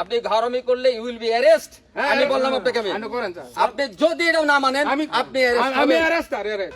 আপনি ঘাড়মি করলে you will be arrest. আমি বললাম আপনাকে, আপনি যদি এটা না মানেন আপনি অ্যারেস্ট হবেন।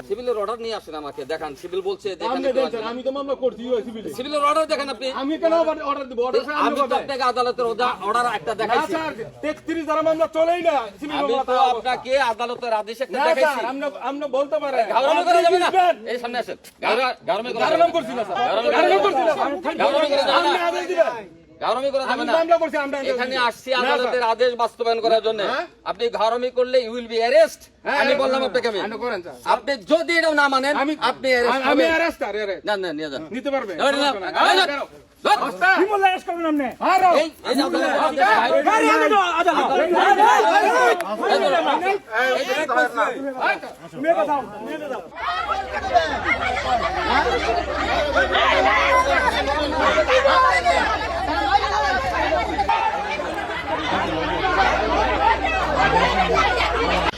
সিভিলের অর্ডার নিয়ে আসেন আমাকে দেখান। সিভিল বলছে আমি তো মামলা করছি সিভিলের অর্ডার দেখেন আপনি। আমি কেন অর্ডার দেব? আমি তো আপনাকে আদালতের অর্ডার একটা দেখাইছি। 33 ধারা মামলা চলেই না। আমি তো আপনাকে আদালতের আদেশ একটা দেখাইছি। আমরা বলতে পারেন ঘাড়মি করা যাবে না। এই সামনে আসেন। ঘাড়মি করা যাবে না। করছি না স্যার। ঘাড়মি করা যাবে না। আদেশ দিবেন। ঘাড়মি করা যাবে না। মামলা করছি আমরা। এখানে আসছি আদালতের আদেশ বাস্তবায়ন করার জন্য। আপনি ঘাড়মি করলে ইউ উইল বি অ্যারেস্ট। আমি বললাম আপনাকে, আপনি যদি এটা না মানেন আপনি অ্যারেস্ট হবেন। আমি অ্যারেস্ট না না নিয়ে যান। নিতে পারবে।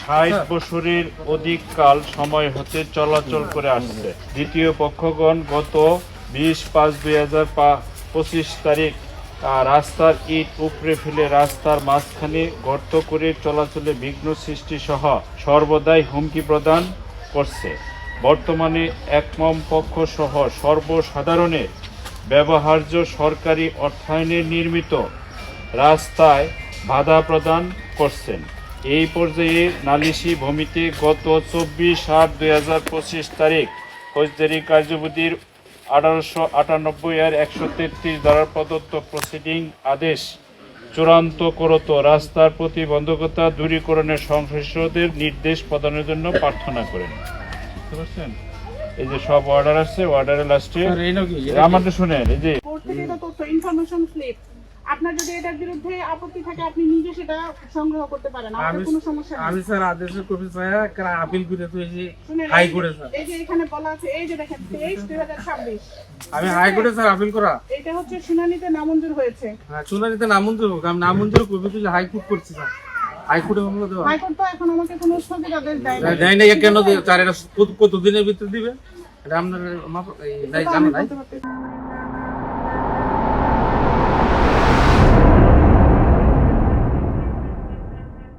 ষাট বছরের অধিক কাল সময় হতে চলাচল করে আসছে। দ্বিতীয় পক্ষগণ গত 20/5/2025 তারিখ রাস্তার ইট উপড়ে ফেলে রাস্তার মাঝখানে গর্ত করে চলাচলে বিঘ্ন সৃষ্টি সহ সর্বদাই হুমকি প্রদান করছে। বর্তমানে একমম পক্ষ সহ সর্বসাধারণের ব্যবহার্য সরকারি অর্থায়নে নির্মিত রাস্তায় বাধা প্রদান করছেন। এই পর্যায়ে নালিশি ভূমিতে গত 24/8/2025 তারিখ ফৌজদারি কার্যবিধির 1898 এর 133 দ্বারা প্রদত্ত প্রসিডিং আদেশ চূড়ান্ত করত রাস্তার প্রতিবন্ধকতা দূরীকরণের সংশ্লিষ্টদের নির্দেশ প্রদানের জন্য প্রার্থনা করেন। বুঝতে পারছেন? এই যে সব অর্ডার আসছে, অর্ডারের লাস্টে আমাদের শুনেন, এই যে ইনফরমেশন স্লিপ আপনার যদি এটার বিরুদ্ধে আপত্তি থাকে আপনি নিজে সেটা সংগ্রহ করতে পারেন। আমাদের কোনো সমস্যা নেই। আমি স্যার আদেশের কপি চাই আপিল করে তো এই যে হাই কোর্টে স্যার, এই যে এখানে বলা আছে, এই যে দেখেন 23/2026 আমি হাই কোর্টে স্যার আপিল করা। এটা হচ্ছে শুনানিতে নামঞ্জুর হয়েছে। হ্যাঁ, শুনানিতে নামঞ্জুর হোক, আমি নামঞ্জুর কপি তুই হাই কোর্ট করছি স্যার। হাই কোর্টে মামলা দেওয়া হাইকোর্ট তো এখন আমাকে কোনো স্থগিতাদেশ দেয় না। দেয় না কেন? স্যার এটা কতদিনের ভিতরে দিবে? এটা আপনার জানা নাই।